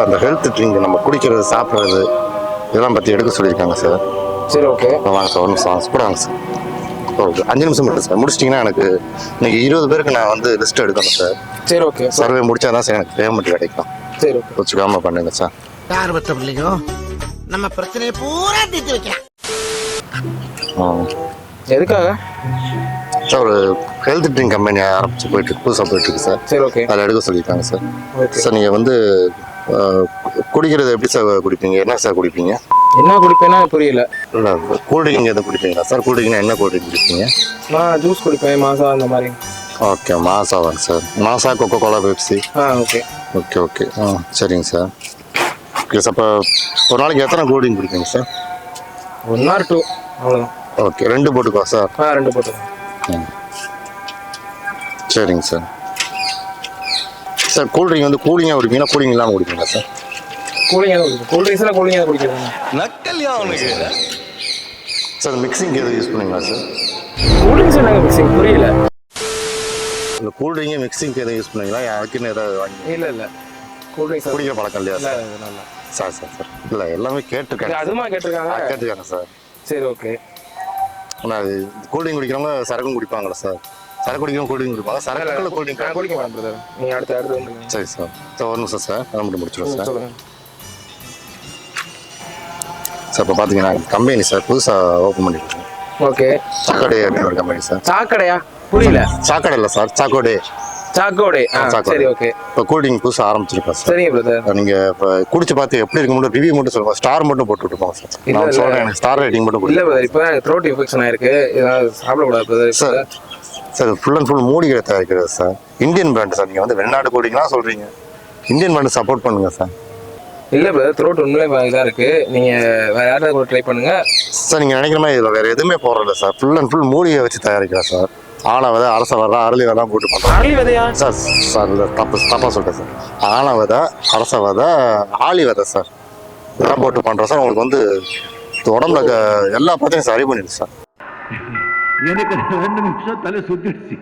அந்த health drink நம்ம குடிக்கிறது சாப்பிட்றது இதெல்லாம் பற்றி எடுக்க சொல்லியிருக்காங்க சார். சரி ஓகே. வாங்க சார், ஒரு நிமிஷம் கூட வாங்க சார். ஓகே, 5 நிமிஷம் மட்டும் சார். முடிச்சிட்டிங்கன்னா எனக்கு இன்னைக்கு 20 பேருக்கு நான் வந்து லிஸ்ட் எடுக்கணும் சார். சரி ஓகே. சர்வே முடிச்சா தான் சார் எனக்கு பேமெண்ட் கிடைக்கும். சரி ஓகே. வச்சுக்காம பண்ணுங்க சார். யார் பத்த பிள்ளைங்க நம்ம பிரச்சனையை பூரா தீர்த்து வைக்கலாம். எதுக்காக சார்? ஒரு ஹெல்த் ட்ரிங்க் கம்பெனி ஆரம்பிச்சு புதுசாக போயிட்டு இருக்கு சார். சரி ஓகே. அதில் எடுக்க சொல்லியிருக்காங்க சார். ஓகே சார், நீங்கள் வந்து குடிக்கிறது எப்படி சார் குடிப்பீங்க? என்ன சார் குடிப்பீங்க? என்ன குடிப்பேன்னா புரியல. இல்லை, கூல்ட்ரிங்க் எதுவும் குடிப்பீங்களா சார்? கூல்ட்ரிங்க்னா என்ன கூல்ட்ரிங்க் குடிப்பீங்க? நான் ஜூஸ் குடிப்பேன், மாசா அந்த மாதிரி. ஓகே, மாசாவாங்க sir. Maaza, Coca Cola, Pepsi. Okay okay okay. சரிங்க சார். Okay sir. இப்போ ஒரு நாளைக்கு எத்தனை கூல்ட்ரிங்க் குடிப்பீங்க சார்? 1 or 2 அவ்வளோதான். ஓகே, 2 போட்டுக்கோ சார். 2 போட்டு. சரிங்க சார். சார், கூல்ட்ரிங்க் வந்து கூலிங்காக குடிப்பீங்களா, கூலிங் இல்லாமல் குடிப்பீங்களா சார்? கூலிங்காக குடிக்கும். கூல்ட்ரிங்க்ஸ்லாம் கூலிங்காக குடிக்கிறேன். நக்கல்யா அவனுக்கு. சார், மிக்சிங் எதுவும் யூஸ் பண்ணுவீங்களா சார்? கூல்ட்ரிங்க்ஸ் என்ன மிக்சிங் புரியல. இந்த கூல்ட்ரிங்கு மிக்சிங்க்கு எதுவும் யூஸ் பண்ணுவீங்களா? யாருக்குன்னு ஏதாவது வாங்கி? இல்லை கூல்ட்ரிங்க்ஸ் குடிக்கிற பழக்கம் இல்லையா சார்? நல்லா சார் சார் சார் இல்லை, எல்லாமே கேட்டிருக்காங்க. அதுமா கேட்டிருக்காங்க. கேட்டிருக்காங்க சார். சரி ஓகே. ஆனால் அது கூல்ட்ரிங்க் குடிக்கிறவங்க சரக்கும் குடிப்பாங்களா சார்? சரக்கு குடிக்கிறவங்க கூல்ட்ரிங்க் குடிப்பாங்க, சரக்குள்ள கூல்ட்ரிங்க் நான் குடிக்க மாட்டேன் பிரதர். நீங்கள் அடுத்து வந்து. சரி சார். சார், ஒரு நிமிஷம் சார், அதை மட்டும் முடிச்சிடுவோம் சார். சொல்லுங்கள் சார். இப்போ பார்த்தீங்கன்னா கம்பெனி சார் புதுசாக ஓப்பன் பண்ணியிருக்கோம். ஓகே. சாக்கடை அப்படின்னு ஒரு கம்பெனி சார். சாக்கடையா? புரியல. சாக்கடை இல்லை சார், சாக்கோடே. சாக்கோடே. சரி ஓகே. இப்போ கூல்ட்ரிங்க் புதுசாக ஆரம்பிச்சிருக்கோம் சார். சரிங்க பிரதர். நீங்கள் இப்போ குடிச்சு பார்த்து எப்படி இருக்கு மட்டும் ரிவ்யூ மட்டும் சொல்லுங்கள். ஸ்டார் மட்டும் போட்டு விட்டுப்போங்க சார். நான் சொல்கிறேன், எனக்கு ஸ்டார் ரேட்டிங் மட்டும் இல்லை பிரதர், இப்போ த்ரோட் இன்ஃபெக்ஷன் ஆயிருக்கு, இதனால் சாப்பிடக்கூடாது brother. Sir. Sir, full and full மூலிகை தயாரிக்கிறது சார். Indian brand sir. நீங்கள் வந்து வெளிநாடு கூடிங்கலாம் சொல்கிறீங்க, இந்தியன் பிராண்டு சப்போர்ட் பண்ணுங்கள் சார். இல்லை பிரதர், த்ரோட் உண்மையிலே இதாக இருக்குது. நீங்கள் வேறு யாராவது கூட ட்ரை பண்ணுங்கள் சார். நீங்கள் நினைக்கிற மாதிரி இதில் வேறு எதுவுமே போடுறதில்ல சார். ஃபுல் அண்ட் ஃபுல் மூலிகை வச்சு தயாரிக்கிறேன் சார். ஆனை விதை, அரச விதை, அரளி விதைலாம் போட்டு பண்ணுறோம். அரளி விதையா சார்? சார் இல்லை, தப்பாக சொல்லிட்டேன் சார். ஆனை விதை, அரச விதை, ஆளி விதை சார், இதெல்லாம் போட்டு பண்ணுறோம் சார். உங்களுக்கு வந்து உடம்புல எல்லா பற்றியும் சரி பண்ணிடுது சார். எனக்கு 2 நிமிஷம் தலை சுத்திடுச்சு.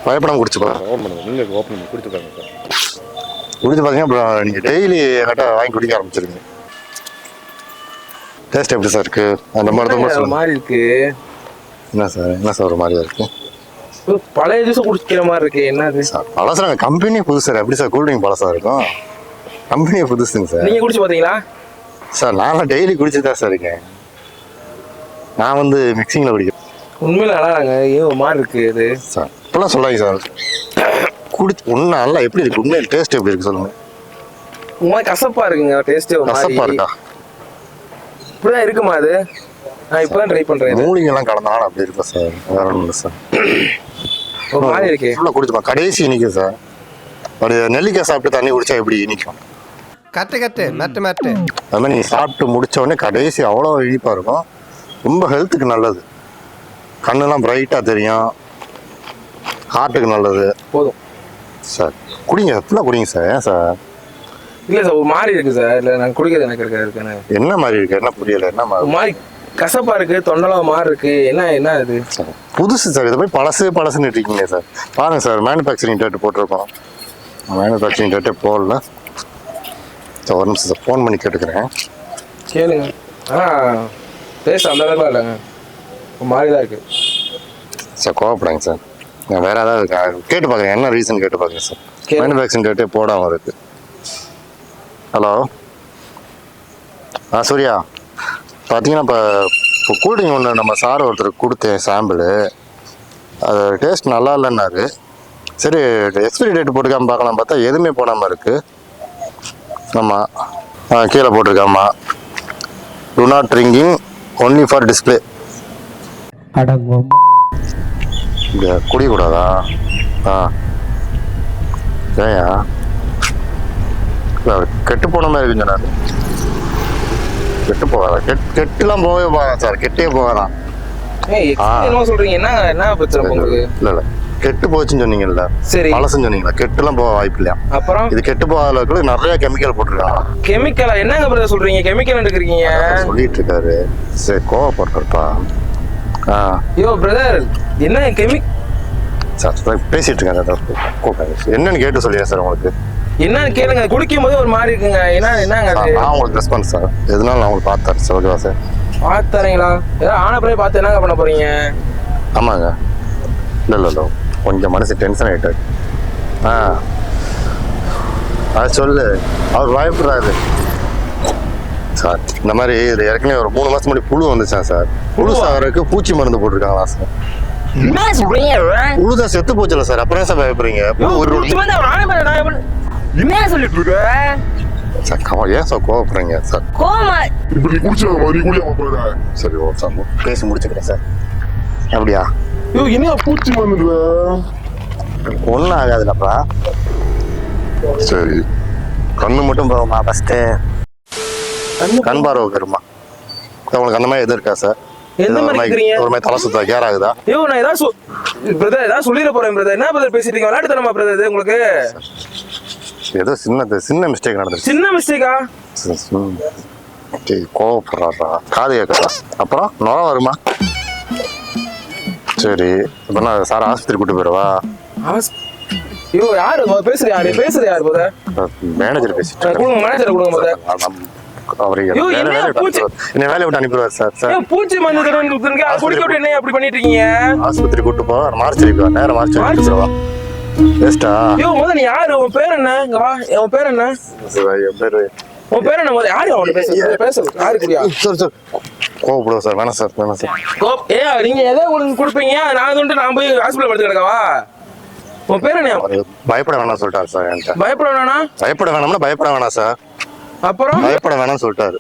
பயப்படாமல் குடிச்சு பாருங்க. ஓப்பன் பண்ணுங்க, நீங்கள் ஓப்பன் பண்ணி குடிச்சு பாருங்க சார். குடிச்சு பார்த்தீங்கன்னா அப்புறம் நீங்கள் டெய்லி என்கிட்ட வாங்கி குடிக்க ஆரம்பிச்சிருங்க. டேஸ்ட் எப்படி சார் இருக்கு? அந்த மாதிரி மாதிரி இருக்கு. என்ன சார், என்ன சார் ஒரு மாதிரியா இருக்கு? பழைய ஜூஸ் குடிக்கிற மாதிரி இருக்கு. என்னது சார்? பழசாங்க, கம்பெனியே புதுசு சார். எப்படி சார் கூல்ட்ரிங்க் பழசா இருக்கும்? கம்பெனியே புதுசுங்க சார். நீங்க குடிச்சு பார்த்தீங்களா சார்? நான் டெய்லி குடிச்சு தான் சார் இருக்கேன். நான் வந்து மிக்சிங்கில் குடிக்கிறேன். உண்மையில நல்லாங்க. ஏன் ஒரு மாதிரி இருக்கு இது சார்? இப்பெல்லாம் சொல்லாங்க சார். குடிச்சு ஒன்றும் நல்லா எப்படி இருக்கு? உண்மையில டேஸ்ட் எப்படி இருக்கு சொல்லுங்க. ஒரு மாதிரி கசப்பா இருக்குங்க டேஸ்ட். கசப்பா இருக்கா? இப்படிதான் இருக்குமா அது? நான் இப்பதான் ட்ரை பண்றேன். மூலிகைலாம் கலந்தாலும் அப்படி இருக்கும் சார். வேற ஒன்றும் இல்லை சார். ஒரு மாதிரி இருக்கு. ஃபுல்லாக குடிச்சுப்பா, கடைசி இனிக்கும் சார். ஒரு நெல்லிக்காய் சாப்பிட்டு தண்ணி குடிச்சா எப்படி இனிக்கும்? கட்டு மட்டு அது மாதிரி நீங்கள் சாப்பிட்டு முடிச்ச உடனே கடைசி அவ்வளோ இனிப்பாக இருக்கும். ரொம்ப ஹெல்த்துக்கு நல்லது. கண்ணெல்லாம் பிரைட்டாக தெரியும், ஹார்ட்டுக்கு நல்லது. போதும் சார், குடிங்க, ஃபுல்லாக குடிங்க சார். ஏன் சார்? இல்லை சார், ஒரு மாதிரி இருக்கு சார். இல்லை நான் குடிக்கிறது எனக்கு இருக்குன்னு. என்ன மாதிரி இருக்கு? என்ன புரியல? என்ன ஒரு மாதிரி கசப்பா இருக்கு, தொண்டலாம் மாதிரி இருக்கு. என்ன இது? புதுசு சார். இதை போய் பழசுன்னு இருக்கீங்க சார். பாருங்க சார், மேனுஃபேக்சரிங் டேட்டு போட்டிருக்கோம். மேனுஃபேக்சரிங் டேட்டே போடல சார். ஒரு நிமிஷம் சார், ஃபோன் பண்ணி கேட்டுக்கிறேன். கேளுங்க. டேஸ்ட் அந்த அளவுக்கு இல்லைங்க, ஒரு மாதிரி தான் இருக்கு சார். கோவப்படாங்க சார். நான் வேற ஏதாவது கேட்டு பார்க்குறேன், என்ன ரீசன் கேட்டு பார்க்குறேன் சார். மேனுஃபேக்சரிங் டேட்டே போடாமல் இருக்கு. ஹலோ, சூர்யா. பார்த்தீங்கன்னா இப்போ கூல்ட்ரிங்க் ஒன்று நம்ம சார் ஒருத்தருக்கு கொடுத்தேன் சாம்பிள். அது டேஸ்ட் நல்லா இல்லைன்னாரு. சரி, எக்ஸ்பைரி டேட் போட்டுக்காமல் பார்க்கலாம் பார்த்தா எதுவுமே போடாமல் இருக்குது. ஆமாம், கீழே போட்டிருக்காமா, do not drinking only for display. இங்கே குடிக்கூடாதா? ஏயா கெட்டு போன மாதிரி இருக்குங்க. நான் கெட்டு போகாதான், கெட்டுலாம் போகவே போகாதான் சார். கெட்டே போகாதான். சொல்றீங்க. என்ன பிரச்சனை உங்களுக்கு? இல்லை கெட்டு போச்சுன்னு சொன்னீங்கல்ல, சரி. பழசுன்னு சொன்னீங்களா, கெட்டுலாம் போக வாய்ப்பு இல்லையா? அப்புறம் இது கெட்டு போகாத அளவுக்கு நிறைய கெமிக்கல் போட்டிருக்காங்க. கெமிக்கலா? என்னங்க பிரதர் சொல்றீங்க? கெமிக்கல் எடுக்கிறீங்க? சொல்லிட்டு இருக்காரு. சரி, கோவப்படுறப்பா. ஐயோ பிரதர், என்ன சார் பேசிட்டு இருக்காங்க. என்னன்னு கேட்டு சொல்லிடுறேன் சார் உங்களுக்கு. என்னன்னு கேளுங்க. குடிக்கும் போது ஒரு மாதிரி இருக்குங்க. என்னங்க அது? நான் உங்களுக்கு ரெஸ்பான்ஸ் சார், எதனால நான் உங்களுக்கு பார்த்தேன் சார். ஓகேவா சார்? பார்த்தாரீங்களா? ஏதாவது ஆன பிறகு பார்த்து என்னங்க பண்ண போறீங்க? ஆமாங்க. இல்லை கொஞ்சம் மனசு டென்ஷன் ஆகிட்டு. அது சொல்லு. அவர் பயப்படுறாரு சார். இந்த மாதிரி இது ஏற்கனவே ஒரு 3 மாதம் முன்னாடி புழு வந்துச்சான் சார். புழு சாகருக்கு பூச்சி மருந்து போட்டிருக்காங்களா சார். என்ன சொல்றீங்க? புழுதான் செத்து போச்சுல சார், அப்புறம் சார் பயப்படுறீங்க? என்ன சொல்லிட்டு இருக்க சார்? ஏன் சார் கோவப்படுறீங்க சார்? கோமா இப்படி குடிச்சா மாதிரி குடியாம போற. சரி ஓ சார், பேசி முடிச்சுக்கிறேன் சார். அப்படியா? என்ன பூச்சி வந்துடுற? ஒன்றும் ஆகாதுலப்பா. சரி, கண்ணு மட்டும் போகுமா ஃபஸ்ட்டு? கண் பார்வை வருமா உங்களுக்கு? அந்த மாதிரி எது இருக்கா சார்? எந்த மாதிரி இருக்கிறீங்க? ஒரு மாதிரி தலை சுத்தா கேர் ஆகுதா? ஐயோ நான் ஏதாவது சொல்லிட போறேன் பிரதர். என்ன பிரதர் பேசிட்டு இருக்கீங்க? விளையாட்டுத்தனமா பிரதர் இது உங்களுக்கு? ஏதோ சின்ன மிஸ்டேக் நடந்துச்சு. சின்ன மிஸ்டேக்கா? கோவப்படுறாரா? காது கேட்கறா. அப்புறம் நுர வருமா? சரி, இப்போ நான் சார் ஆஸ்பத்திரி கூட்டு போயிடவா? ஐயோ யாரு பேசுறது? பேசுறது யாரு போத? மேனேஜர் பேசிட்டு கொடுங்க, மேனேஜர் கொடுங்க போத. அவரு என்ன வேலையை விட்டு அனுப்பிடுவார் சார். சார் பூச்சி மருந்து குடிக்க விட்டு என்ன அப்படி பண்ணிட்டு இருக்கீங்க? ஆஸ்பத்திரி கூட்டு போ, மார்ச்சரிக்கு நேரம் மார்ச்சரி கூட்டு பெஸ்டா? ஐயோ முதல்ல நீ யாரு? உன் பேர் என்ன? இங்க வா. உன் பேர் என்ன? என் பேரு. உன் பேர் என்ன? யாரு அவன் பேசுறது? யாரு குடியா? சார் சார் கோவப்படுவோம் சார். வேணாம் சார், வேணாம் சார். நீங்க எதை உங்களுக்கு கொடுப்பீங்க? நான் போய் ஹாஸ்பிட்டல் படுத்து கிடக்கவா? உன் பேர் என்ன? பயப்பட வேணாம் சொல்லிட்டாரு சார் என்கிட்ட. பயப்பட வேணாம்? பயப்பட வேணாம்னா பயப்பட வேணாம் சார். அப்புறம் பயப்பட வேணாம்னு சொல்லிட்டாரு.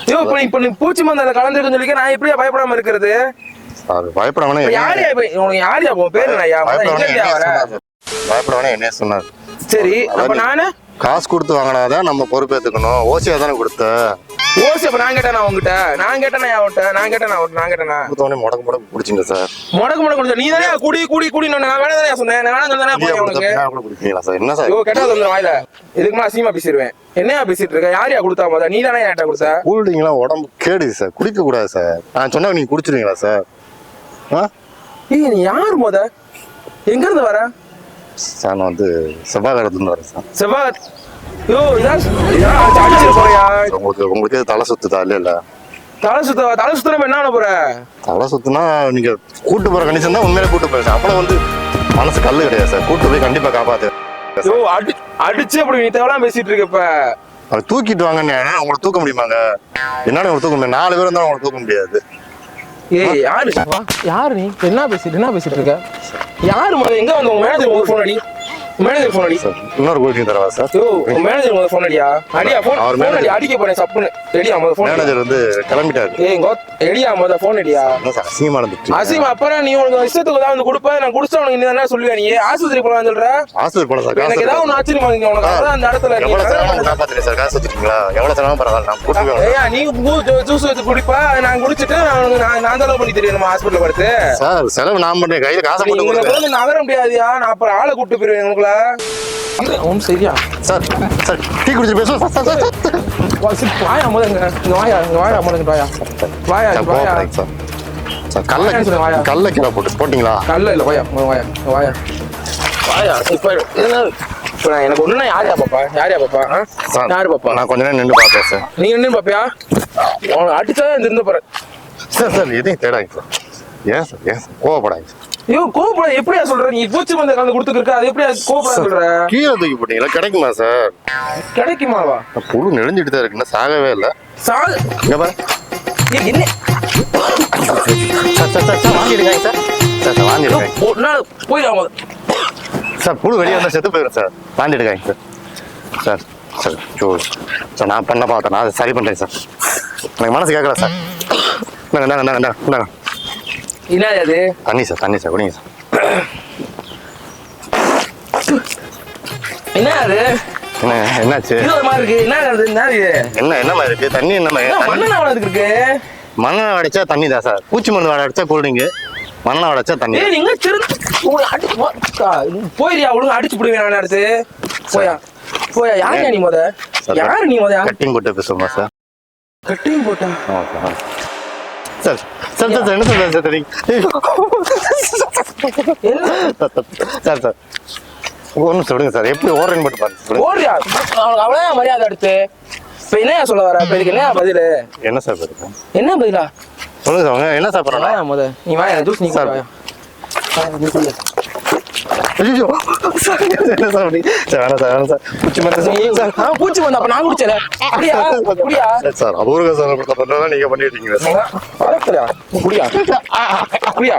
ஐயோ இப்ப நீ பூச்சி மருந்துல கலந்துருக்குன்னு சொல்லி நான் எப்படியா பயப்படாம இருக்கிறது? சார் பயப்பட வேணாம். உனக்கு யாரையா உன் பேர் என்னய்யா? பயப்பட வேணாம் என்ன சொன்னார்? சரி, அப்ப நானு காசு கொடுத்து வாங்கினாதான் நம்ம பொறுப்பேற்றுக்கணும். ஓசியா தானே கொடுத்த. ஓசி அப்ப நான் கேட்டேன் உங்ககிட்ட? நான் கேட்டேனா கொடுத்தோடனே முடக்கு குடிச்சிங்க சார். முடக்கு குடிச்ச நீ தானே குடி நான் வேணா தானே சொன்னேன். நான் வேணா சொன்னேன் உனக்கு. குடிப்பீங்களா சார்? என்ன சார்? ஐயோ கெட்டா சொல்லுறேன் வாயில. இதுக்கு மேல அசிங்கமா பேசிடுவேன். என்னையா பேசிட்டு இருக்க? யாரையா கொடுத்தா போத? நீ தானே என்கிட்ட கொடுத்த. கூல்ட்ரிங்லாம் உடம்பு கேடு சார், குடிக்க கூடாது சார். நான் சொன்னா நீங்க குடிச்சிருவீங்களா சார்? நீ யாரு மோத? எங்க இருந்து வர? சார் நான் வந்து செவ்வாய்க்கிழத்துல வரேன் சார். செவ்வாய்? ஐயோ அடிச்சிட்டு போறியா? உங்களுக்கு தலை சுத்துதா? இல்ல தலை சுத்தன என்ன பண்ண போற? தலை சுத்துனா நீங்க கூட்டு போற கண்டிஷன் தான் உண்மையிலே கூட்டு போறேன் சார். அப்புறம் வந்து மனசு கல்லு கிடையாது சார். கூட்டு போய் கண்டிப்பா காப்பாத்து. ஐயோ அடிச்சு அப்படி நீ தேவலாம் பேசிட்டு இருக்க. இப்ப அதை தூக்கிட்டு வாங்கன்னு உங்களை தூக்க முடியுமாங்க? என்னால உங்களுக்கு தூக்க முடியாது. 4 பேர் இருந்தாலும் உங்களுக்கு தூக்க முடியாது. ஏய் யாரு நீ? என்ன பேசிட்டு இருக்க? யாரு முதல்ல? எங்க வந்து உங்க மேனேஜர் ஒரு ஃபோன் அடி. மேனேஜர் ஃபோன் அடி. இன்னொரு கோச்சிங் தரவா சார்? ஐயோ உங்க மேனேஜர் முதல்ல ஃபோன் அடியா. அடியா ஃபோன் அடி. அடிக்க போறேன் சப்புன்னு. எடியா முதல்ல ஃபோன். மேனேஜர் வந்து கிளம்பிட்டாரு. ஏய் எடியா முதல்ல ஃபோன் அடியா. என்ன சார் அசிங்கமா நடந்துச்சு? அசிங்கமா? அப்புறம் நீ உனக்கு இஷ்டத்துக்கு தான் வந்து கொடுப்ப. நான் குடிச்சா உனக்கு நீ என்ன சொல்லுவ? நீ ஆஸ்பத்திரி போலாம் சொல்ற? ஆஸ்பத்திரி போல சார். எனக்கு ஏதாவது ஒன்று ஆச்சரியமா இருக்கு உனக்கு. அதான் அந்த இடத்துல எவ்வளவு செலவு காப்பாத்துறீங்க சார்? காசு வச்சிருக்கீங்களா? எவ்வளவு செலவு பரவாயில்ல, நான் கூட்டு போய். ஏயா நீ ஜூஸ் வச்சு குடிப்பா. நான் குடிச்சிட்டு நான் செலவு பண்ணி தெரியும் நம்ம ஹாஸ்பிட்டல் படுத்து. சார் செலவு நான் பண்றேன், கையில காசை போட்டு கொடுங்க. நகர முடியாதியா? நான் அப்புறம் ஆளை கூட்டு போயிருவேன் உங்களை. சரியா சார்? சார் டீ குடிச்சு பேசுவோம் சார். வாயா முதங்க. இங்க வாயா முதங்க. வாயா சார். சார் கல்ல கீழே போட்டீங்களா? கல்ல இல்ல. வாயா இப்ப நான் எனக்கு ஒண்ணுனா யாரையா பாப்பா? யாரு பாப்பா? நான் கொஞ்ச நேரம் நின்று பார்த்தேன் சார். நீங்க நின்று பாப்பியா? உனக்கு அடிச்சாதான் இருந்து போறேன் சார். எதையும் தேடாங்க சார். ஏன் சார் கோவப்படாங்க சார். ஐயோ கோவப்பட எப்படியா சொல்ற? நீ பூச்சி மருந்து கலந்து கொடுத்துருக்க, அது எப்படியா கோவப்பட சொல்ற? கீழே தூக்கி போட்டீங்களா? கிடைக்குமா சார்? கிடைக்குமாவா? புழு நெளிஞ்சிட்டு தான் இருக்குன்னா சாகவே இல்லை. என்ன வாங்கிடுங்க சார். வாங்கிடுங்க போய் சார். புழு வெளியே வந்தால் செத்து போயிடும் சார். வாங்கிடுங்க சார். சார் நான் பண்ண பார்த்தேன், நான் அதை சரி பண்ணுறேன் சார். எனக்கு மனசு கேட்கல சார். இந்தாங்க. என்ன அது? தண்ணி சார் குடிங்க சார். என்ன அது? என்னாச்சு? இது ஒரு மாதிரி இருக்கு. என்ன மாதிரி இருக்கு? தண்ணி என்ன மாதிரி? மண்ணெண்ணெய் இருக்கு. மண்ணெண்ணெய் அடிச்சா தண்ணி தான் சார். பூச்சி மருந்து அடிச்சா கூல்ட்ரிங்கு. மண்ணை உடைச்சா தண்ணி. ஏய் நீங்க உங்களை அடிச்சு போயிரியா ஒழுங்கா அடிச்சு பிடிவேன் நான் அடுத்து. போயா போயா. யாரையா நீ முத? யாரு நீ முத? கட்டிங் போட்டு பேசுமா சார்? கட்டிங் போட்டா? சார் சார் சார் என்ன சார் சார் சார் சார் ஒன்றும் சொல்லுங்க சார், எப்படி ஓடுறேன்னு மட்டும் பாருங்க. ஓடுறியா? அவ்வளோ மரியாதை அடுத்து. இப்போ என்ன சொல்ல வர? இப்போ இதுக்கு என்ன பதில்? என்ன சார் பதில்? என்ன பதிலா சொல்லுங்க சார், அவங்க என்ன சாப்பிட்றாங்க? வாயா முத நீ வாயா ஜூஸ் நீ சார். வாயா. ஐயோ சார் என்ன சார் அப்படி? சார் வேணாம் சார், வேணாம் சார். பூச்சி மருந்து சார். பூச்சி வந்து அப்ப நான் குடிச்சல அப்படியா குடியா சார் அபூர்வ சார் பண்ணுறதா நீங்க பண்ணிட்டீங்க சார். பரவாயில்லையா குடியா குடியா.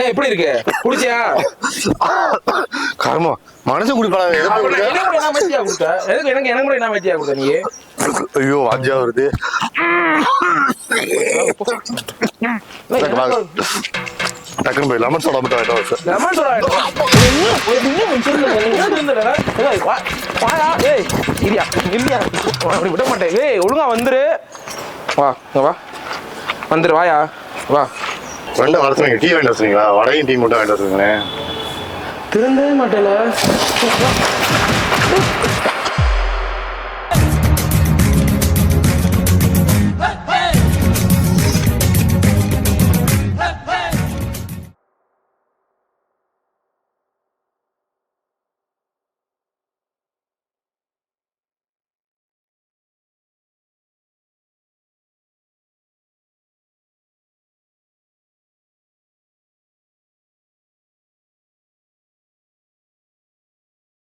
ஏய் எப்படி இருக்கு குடிச்சியா? காரமா மனசு குடிப்பாங்க. நீ ஐயோ வாஜா வருது. டக்குனு போய் லெமன் சோடா மட்டும் ஆயிட்டோம் சார். லெமன் சோடா அப்படி விட மாட்டேன். ஏய் ஒழுங்கா வந்துரு. வா இங்க வா வந்துரு வாயா வா. ரெண்டு வளர்த்துறீங்க, டீ வாங்கிட்டு வச்சுங்களா? வடையும் டீ மட்டும் வாங்கிட்டு வச்சுங்களேன். திருந்தவே மாட்டேல.